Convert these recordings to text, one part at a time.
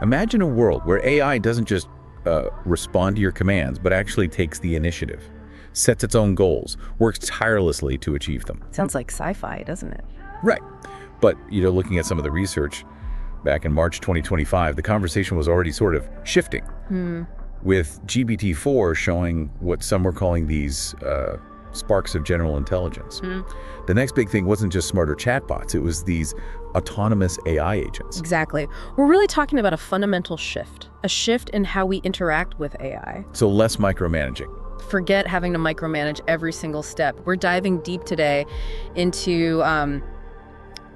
Imagine a world where AI doesn't just respond to your commands, but actually takes the initiative, sets its own goals, works tirelessly to achieve them. Sounds like sci-fi, doesn't it? Right. But, looking at some of the research back in March 2025, the conversation was already sort of shifting, with GPT-4 showing what some were calling these sparks of general intelligence. The next big thing wasn't just smarter chatbots, it was these autonomous AI agents. Exactly. We're really talking about a fundamental shift, a shift in how we interact with AI. So less micromanaging. Forget having to micromanage every single step. We're diving deep today into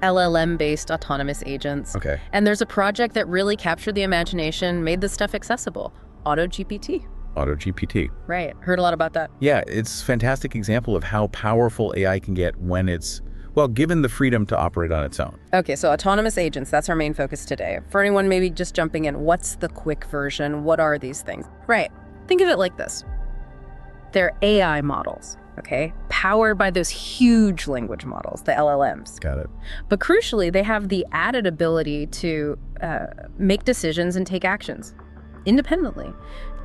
LLM-based autonomous agents. Okay. And there's a project that really captured the imagination, made this stuff accessible. AutoGPT. AutoGPT. Right. Heard a lot about that. Yeah, it's a fantastic example of how powerful AI can get when it's, well, given the freedom to operate on its own. Okay, so autonomous agents, that's our main focus today. For anyone maybe just jumping in, what's the quick version? What are these things? Right. Think of it like this. They're AI models, okay? Powered by those huge language models, the LLMs. Got it. But crucially, they have the added ability to make decisions and take actions independently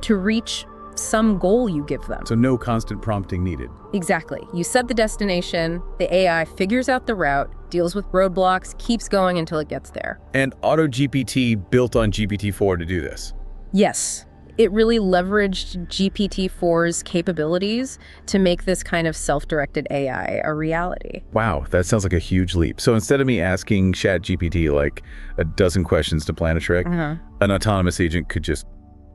to reach some goal you give them. So no constant prompting needed. Exactly. You set the destination, the AI figures out the route, deals with roadblocks, keeps going until it gets there. And AutoGPT built on GPT-4 to do this. Yes. It really leveraged GPT-4's capabilities to make this kind of self-directed AI a reality. Wow, that sounds like a huge leap. So instead of me asking ChatGPT like a dozen questions to plan a trick, an autonomous agent could just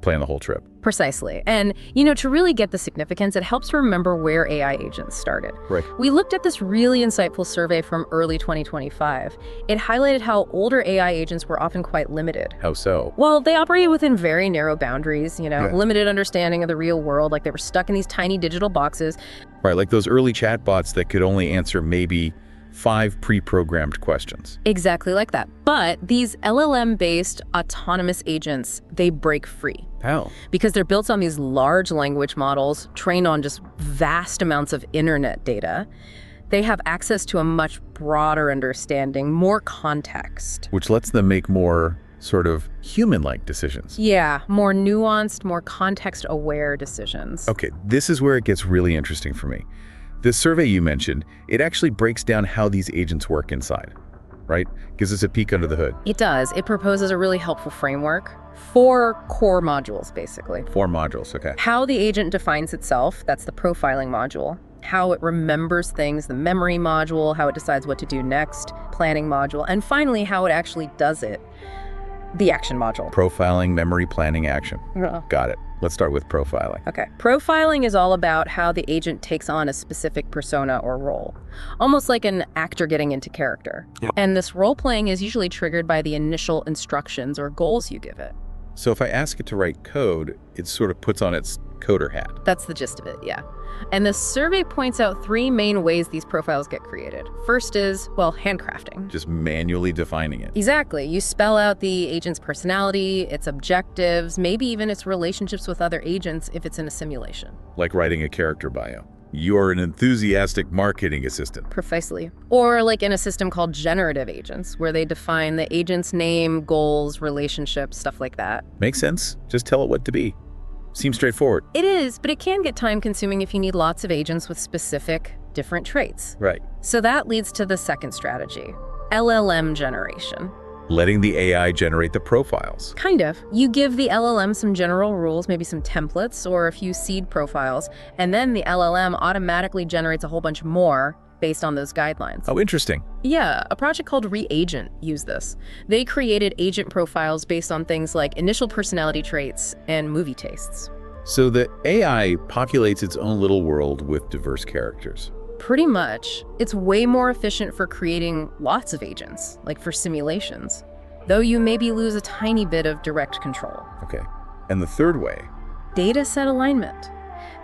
plan the whole trip. Precisely. And, to really get the significance, it helps to remember where AI agents started. Right. We looked at this really insightful survey from early 2025. It highlighted how older AI agents were often quite limited. How so? Well, they operated within very narrow boundaries, limited understanding of the real world, like they were stuck in these tiny digital boxes. Right, like those early chatbots that could only answer maybe 5 pre-programmed questions. Exactly like that. But these LLM-based autonomous agents, they break free. How? Because they're built on these large language models trained on just vast amounts of internet data. They have access to a much broader understanding, more context. Which lets them make more sort of human-like decisions. Yeah, more nuanced, more context-aware decisions. Okay, this is where it gets really interesting for me. This survey you mentioned, it actually breaks down how these agents work inside, right? Gives us a peek under the hood. It does. It proposes a really helpful framework. 4 core modules, basically. 4 modules, okay. How the agent defines itself, that's the profiling module. How it remembers things, the memory module. How it decides what to do next, planning module. And finally, how it actually does it, the action module. Profiling, memory, planning, action. Got it. Let's start with profiling. Okay. Profiling is all about how the agent takes on a specific persona or role, almost like an actor getting into character. Yep. And this role-playing is usually triggered by the initial instructions or goals you give it. So if I ask it to write code, it sort of puts on its coder hat. That's the gist of it, yeah. And the survey points out 3 main ways these profiles get created. First is, handcrafting. Just manually defining it. Exactly. You spell out the agent's personality, its objectives, maybe even its relationships with other agents if it's in a simulation. Like writing a character bio. You're an enthusiastic marketing assistant. Precisely. Or like in a system called generative agents, where they define the agent's name, goals, relationships, stuff like that. Makes sense. Just tell it what to be. Seems straightforward. It is, but it can get time-consuming if you need lots of agents with specific, different traits. Right. So that leads to the second strategy, LLM generation. Letting the AI generate the profiles. Kind of. You give the LLM some general rules, maybe some templates or a few seed profiles, and then the LLM automatically generates a whole bunch more based on those guidelines. Oh, interesting. Yeah, a project called Reactive used this. They created agent profiles based on things like initial personality traits and movie tastes. So the AI populates its own little world with diverse characters. Pretty much. It's way more efficient for creating lots of agents, like for simulations, though you maybe lose a tiny bit of direct control. Okay. And the third way? Data set alignment.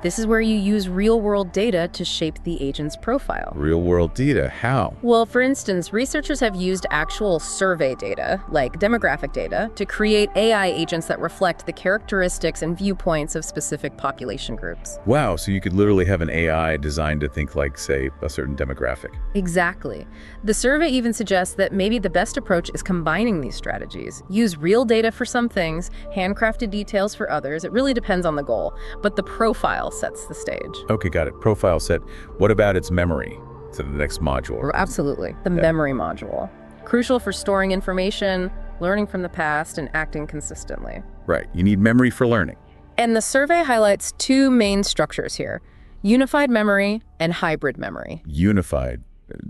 This is where you use real-world data to shape the agent's profile. Real-world data, how? Well, for instance, researchers have used actual survey data, like demographic data, to create AI agents that reflect the characteristics and viewpoints of specific population groups. Wow, so you could literally have an AI designed to think like, say, a certain demographic. Exactly. The survey even suggests that maybe the best approach is combining these strategies. Use real data for some things, handcrafted details for others. It really depends on the goal, but the profile sets the stage. Okay, got it. Profile set. What about its memory? So the next module. Absolutely. The memory module. Crucial for storing information, learning from the past, and acting consistently. Right. You need memory for learning. And the survey highlights two main structures here: unified memory and hybrid memory. Unified.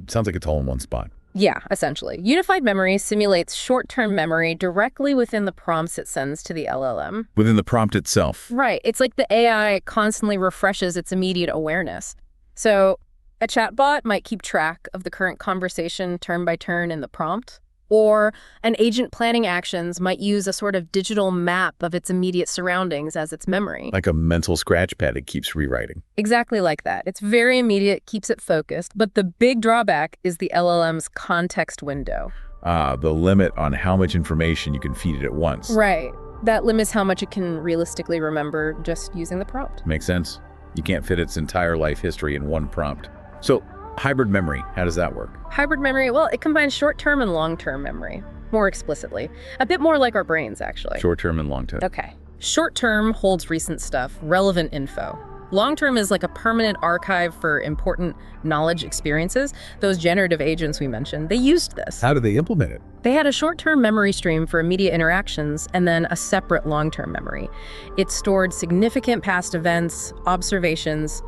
Sounds like it's all in one spot. Yeah, essentially. Unified memory simulates short-term memory directly within the prompts it sends to the LLM. Within the prompt itself. Right. It's like the AI constantly refreshes its immediate awareness. So a chatbot might keep track of the current conversation turn by turn in the prompt, or an agent planning actions might use a sort of digital map of its immediate surroundings as its memory. Like a mental scratch pad it keeps rewriting. Exactly like that. It's very immediate, keeps it focused, but the big drawback is the LLM's context window. The limit on how much information you can feed it at once. Right. That limits how much it can realistically remember just using the prompt. Makes sense. You can't fit its entire life history in one prompt. So, hybrid memory, how does that work? Hybrid memory, well, it combines short-term and long-term memory, more explicitly. A bit more like our brains, actually. Short-term and long-term. Okay. Short-term holds recent stuff, relevant info. Long-term is like a permanent archive for important knowledge experiences. Those generative agents we mentioned, they used this. How do they implement it? They had a short-term memory stream for immediate interactions and then a separate long-term memory. It stored significant past events, observations,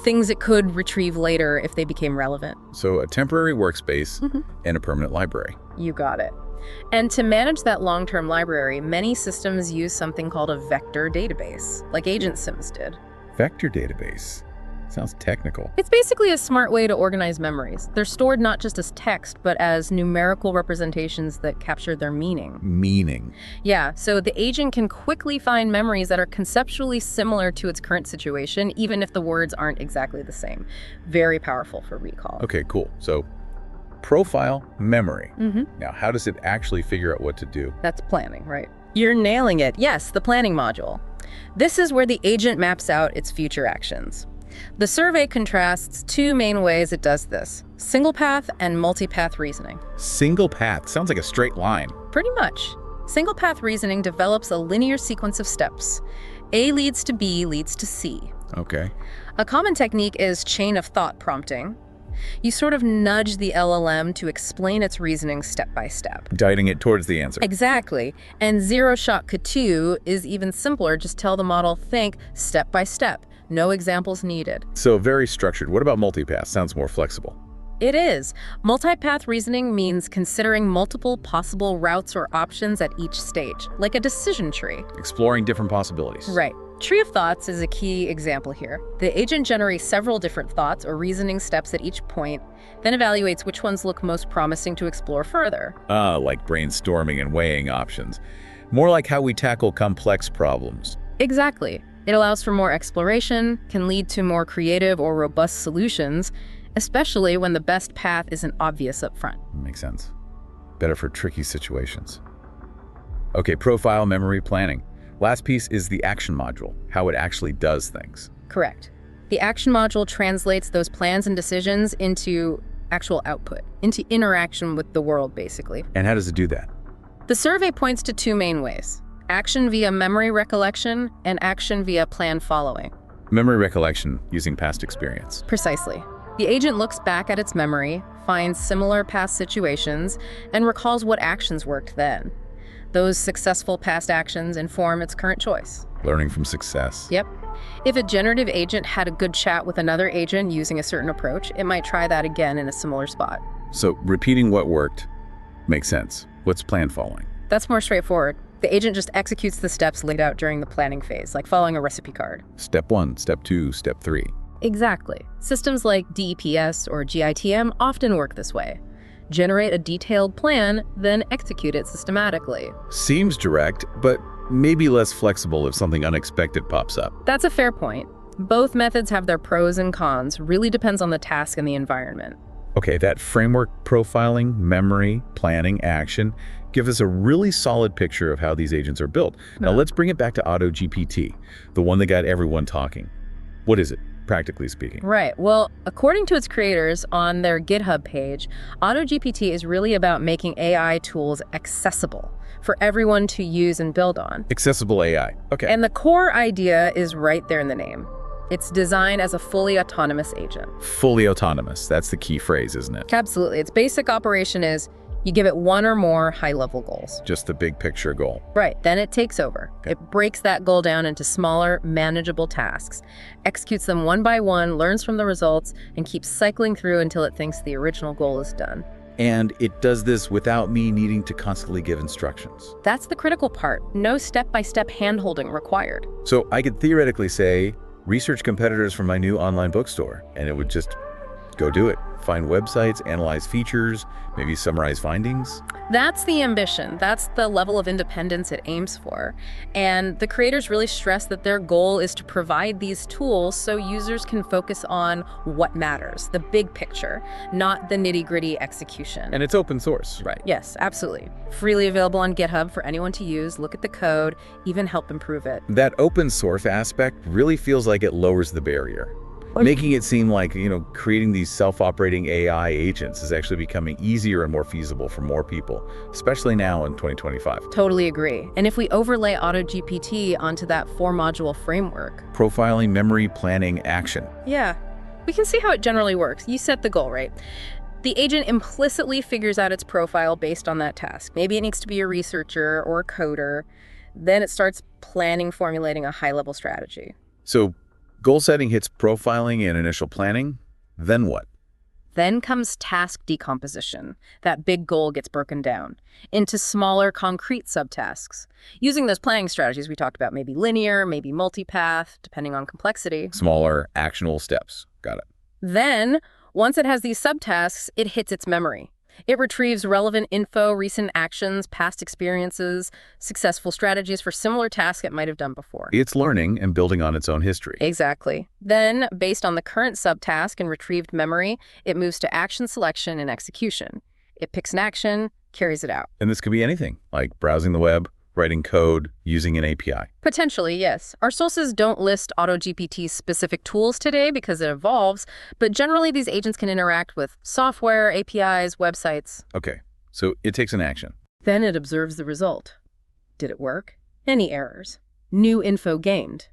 things it could retrieve later if they became relevant. So a temporary workspace and a permanent library. You got it. And to manage that long-term library, many systems use something called a vector database, like Agent Sims did. Vector database. Sounds technical. It's basically a smart way to organize memories. They're stored not just as text, but as numerical representations that capture their meaning. Meaning. Yeah, so the agent can quickly find memories that are conceptually similar to its current situation, even if the words aren't exactly the same. Very powerful for recall. Okay, cool. So profile, memory. Now, how does it actually figure out what to do? That's planning, right? You're nailing it. Yes, the planning module. This is where the agent maps out its future actions. The survey contrasts two main ways it does this: single path and multi-path reasoning. Single path. Sounds like a straight line. Pretty much. Single path reasoning develops a linear sequence of steps. A leads to B leads to C. Okay. A common technique is chain of thought prompting. You sort of nudge the LLM to explain its reasoning step by step. Guiding it towards the answer. Exactly. And zero-shot K2 is even simpler. Just tell the model, think step by step. No examples needed. So very structured. What about multipath? Sounds more flexible. It is. Multi-path reasoning means considering multiple possible routes or options at each stage, like a decision tree. Exploring different possibilities. Right. Tree of thoughts is a key example here. The agent generates several different thoughts or reasoning steps at each point, then evaluates which ones look most promising to explore further. Like brainstorming and weighing options. More like how we tackle complex problems. Exactly. It allows for more exploration, can lead to more creative or robust solutions, especially when the best path isn't obvious up front. Makes sense. Better for tricky situations. Okay, profile, memory, planning. Last piece is the action module, how it actually does things. Correct. The action module translates those plans and decisions into actual output, into interaction with the world, basically. And how does it do that? The survey points to two main ways: action via memory recollection and action via plan following. Memory recollection using past experience. Precisely. The agent looks back at its memory, finds similar past situations, and recalls what actions worked then. Those successful past actions inform its current choice. Learning from success. Yep. If a generative agent had a good chat with another agent using a certain approach, it might try that again in a similar spot. So repeating what worked makes sense. What's plan following? That's more straightforward. The agent just executes the steps laid out during the planning phase, like following a recipe card. Step 1, step 2, step 3. Exactly. Systems like DEPS or GITM often work this way. Generate a detailed plan, then execute it systematically. Seems direct, but maybe less flexible if something unexpected pops up. That's a fair point. Both methods have their pros and cons, really depends on the task and the environment. Okay, that framework profiling, memory, planning, action give us a really solid picture of how these agents are built. Now let's bring it back to AutoGPT, the one that got everyone talking. What is it, practically speaking? Right. Well, according to its creators on their GitHub page, AutoGPT is really about making AI tools accessible for everyone to use and build on. Accessible AI. Okay. And the core idea is right there in the name. It's designed as a fully autonomous agent. Fully autonomous. That's the key phrase, isn't it? Absolutely. Its basic operation is you give it one or more high-level goals. Just the big picture goal. Right. Then it takes over. Okay. It breaks that goal down into smaller, manageable tasks, executes them one by one, learns from the results, and keeps cycling through until it thinks the original goal is done. And it does this without me needing to constantly give instructions. That's the critical part. No step-by-step hand-holding required. So I could theoretically say, research competitors for my new online bookstore, and it would just go do it. Find websites, analyze features, maybe summarize findings. That's the ambition. That's the level of independence it aims for. And the creators really stress that their goal is to provide these tools so users can focus on what matters, the big picture, not the nitty-gritty execution. And it's open source, right? Yes, absolutely. Freely available on GitHub for anyone to use, look at the code, even help improve it. That open source aspect really feels like it lowers the barrier, making it seem like, creating these self-operating AI agents is actually becoming easier and more feasible for more people, especially now in 2025. Totally agree. And if we overlay AutoGPT onto that 4-module framework, profiling, memory, planning, action. Yeah, we can see how it generally works. You set the goal, right? The agent implicitly figures out its profile based on that task. Maybe it needs to be a researcher or a coder. Then it starts planning, formulating a high-level strategy. So goal setting hits profiling and initial planning. Then what? Then comes task decomposition. That big goal gets broken down into smaller, concrete subtasks. Using those planning strategies we talked about, maybe linear, maybe multipath, depending on complexity. Smaller, actionable steps. Got it. Then, once it has these subtasks, it hits its memory. It retrieves relevant info, recent actions, past experiences, successful strategies for similar tasks it might have done before. It's learning and building on its own history. Exactly. Then, based on the current subtask and retrieved memory, it moves to action selection and execution. It picks an action, carries it out. And this could be anything, like browsing the web, writing code, using an API. Potentially, yes. Our sources don't list AutoGPT's specific tools today because it evolves, but generally these agents can interact with software, APIs, websites. Okay, so it takes an action. Then it observes the result. Did it work? Any errors? New info gained?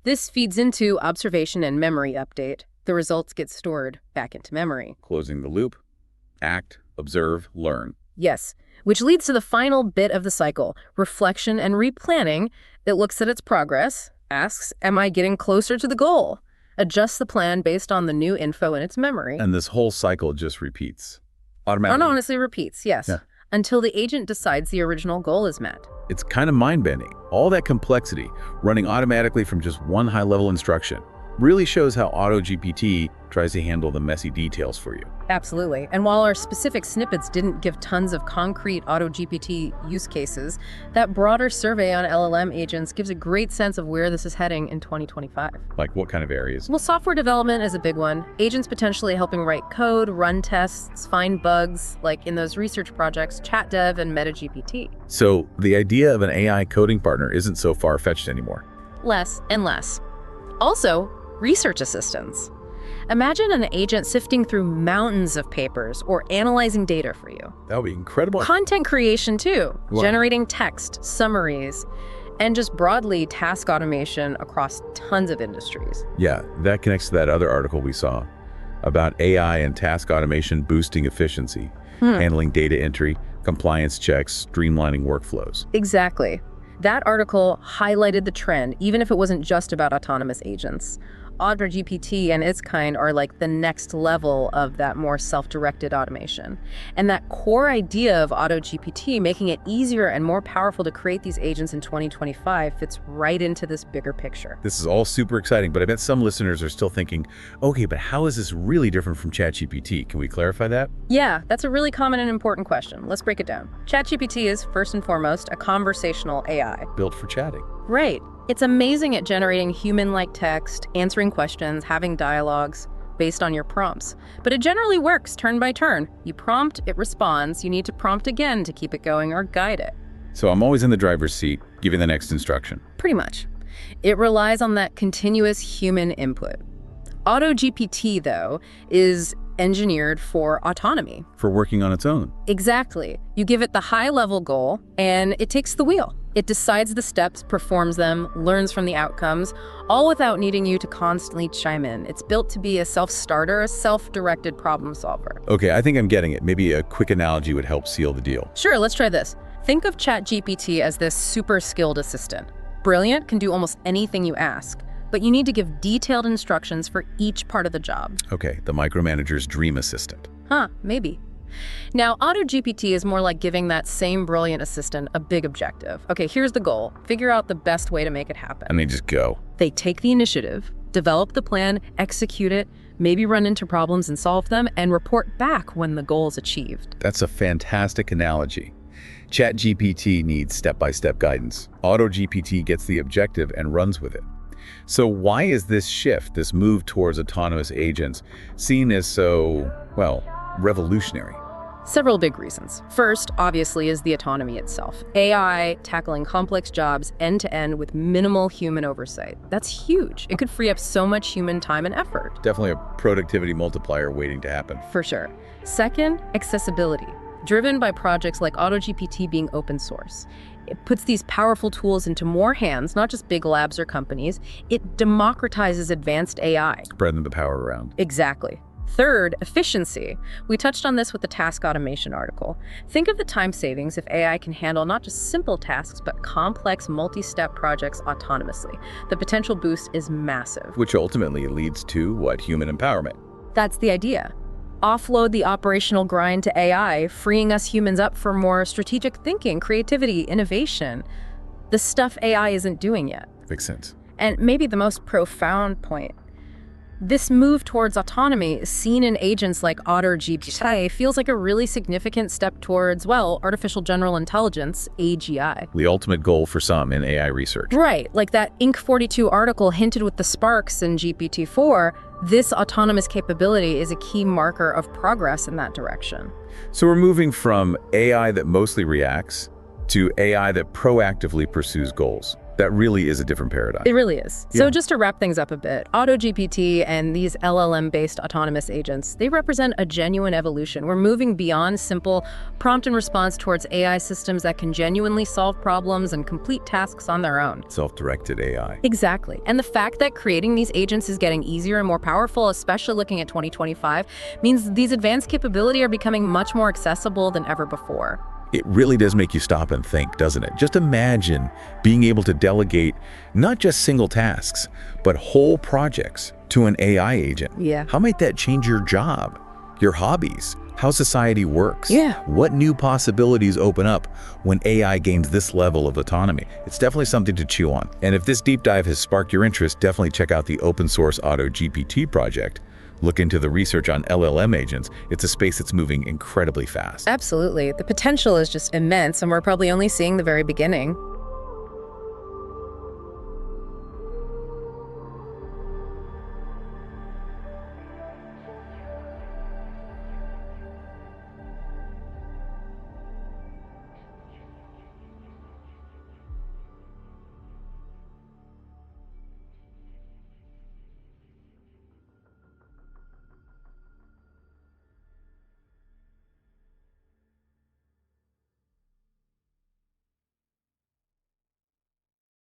This feeds into observation and memory update. The results get stored back into memory. Closing the loop, act, observe, learn. Yes, which leads to the final bit of the cycle, reflection and replanning. It looks at its progress, asks, am I getting closer to the goal? Adjusts the plan based on the new info in its memory. And this whole cycle just repeats. Automatically. Honestly repeats, yes, until the agent decides the original goal is met. It's kind of mind-bending. All that complexity running automatically from just one high-level instruction really shows how AutoGPT tries to handle the messy details for you. Absolutely. And while our specific snippets didn't give tons of concrete AutoGPT use cases, that broader survey on LLM agents gives a great sense of where this is heading in 2025. Like what kind of areas? Well, software development is a big one. Agents potentially helping write code, run tests, find bugs, like in those research projects, ChatDev and MetaGPT. So the idea of an AI coding partner isn't so far-fetched anymore. Less and less. Also, research assistants. Imagine an agent sifting through mountains of papers or analyzing data for you. That would be incredible. Content creation too, Wow. generating text, summaries, and just broadly task automation across tons of industries. Yeah, that connects to that other article we saw about AI and task automation boosting efficiency, handling data entry, compliance checks, streamlining workflows. Exactly. That article highlighted the trend, even if it wasn't just about autonomous agents. AutoGPT and its kind are like the next level of that more self-directed automation. And that core idea of AutoGPT making it easier and more powerful to create these agents in 2025 fits right into this bigger picture. This is all super exciting, but I bet some listeners are still thinking, okay, but how is this really different from ChatGPT? Can we clarify that? Yeah, that's a really common and important question. Let's break it down. ChatGPT is, first and foremost, a conversational AI. Built for chatting. Right. It's amazing at generating human-like text, answering questions, having dialogues based on your prompts. But it generally works turn by turn. You prompt, it responds. You need to prompt again to keep it going or guide it. So I'm always in the driver's seat, giving the next instruction. Pretty much. It relies on that continuous human input. AutoGPT, though, is engineered for autonomy. For working on its own. Exactly. You give it the high-level goal, and it takes the wheel. It decides the steps, performs them, learns from the outcomes, all without needing you to constantly chime in. It's built to be a self-starter, a self-directed problem solver. Okay, I think I'm getting it. Maybe a quick analogy would help seal the deal. Sure, let's try this. Think of ChatGPT as this super skilled assistant. Brilliant, can do almost anything you ask, but you need to give detailed instructions for each part of the job. Okay, the micromanager's dream assistant. Huh, maybe. Now, AutoGPT is more like giving that same brilliant assistant a big objective. Okay, here's the goal. Figure out the best way to make it happen. And they just go. They take the initiative, develop the plan, execute it, maybe run into problems and solve them, and report back when the goal is achieved. That's a fantastic analogy. ChatGPT needs step-by-step guidance. AutoGPT gets the objective and runs with it. So why is this shift, this move towards autonomous agents, seen as so, well, revolutionary? Several big reasons. First, obviously, is the autonomy itself. AI tackling complex jobs end-to-end with minimal human oversight. That's huge. It could free up so much human time and effort. Definitely a productivity multiplier waiting to happen. For sure. Second, accessibility. Driven by projects like AutoGPT being open source. It puts these powerful tools into more hands, not just big labs or companies. It democratizes advanced AI. Spreading the power around. Exactly. Third, efficiency. We touched on this with the task automation article. Think of the time savings if AI can handle not just simple tasks, but complex multi-step projects autonomously. The potential boost is massive. Which ultimately leads to what? Human empowerment. That's the idea. Offload the operational grind to AI, freeing us humans up for more strategic thinking, creativity, innovation. The stuff AI isn't doing yet. Makes sense. And maybe the most profound point. This move towards autonomy, seen in agents like AutoGPT, feels like a really significant step towards, well, artificial general intelligence, AGI. The ultimate goal for some in AI research. Right, like that Inc. 42 article hinted with the sparks in GPT-4, this autonomous capability is a key marker of progress in that direction. So we're moving from AI that mostly reacts to AI that proactively pursues goals. That really is a different paradigm. It really is. Yeah. So just to wrap things up a bit, AutoGPT and these LLM-based autonomous agents, they represent a genuine evolution. We're moving beyond simple prompt and response towards AI systems that can genuinely solve problems and complete tasks on their own. Self-directed AI. Exactly. And the fact that creating these agents is getting easier and more powerful, especially looking at 2025, means these advanced capabilities are becoming much more accessible than ever before. It really does make you stop and think, doesn't it? Just imagine being able to delegate not just single tasks, but whole projects to an AI agent. Yeah. How might that change your job, your hobbies, how society works? Yeah. What new possibilities open up when AI gains this level of autonomy? It's definitely something to chew on. And if this deep dive has sparked your interest, definitely check out the open source AutoGPT project. Look into the research on LLM agents. It's a space that's moving incredibly fast. Absolutely. The potential is just immense, and we're probably only seeing the very beginning.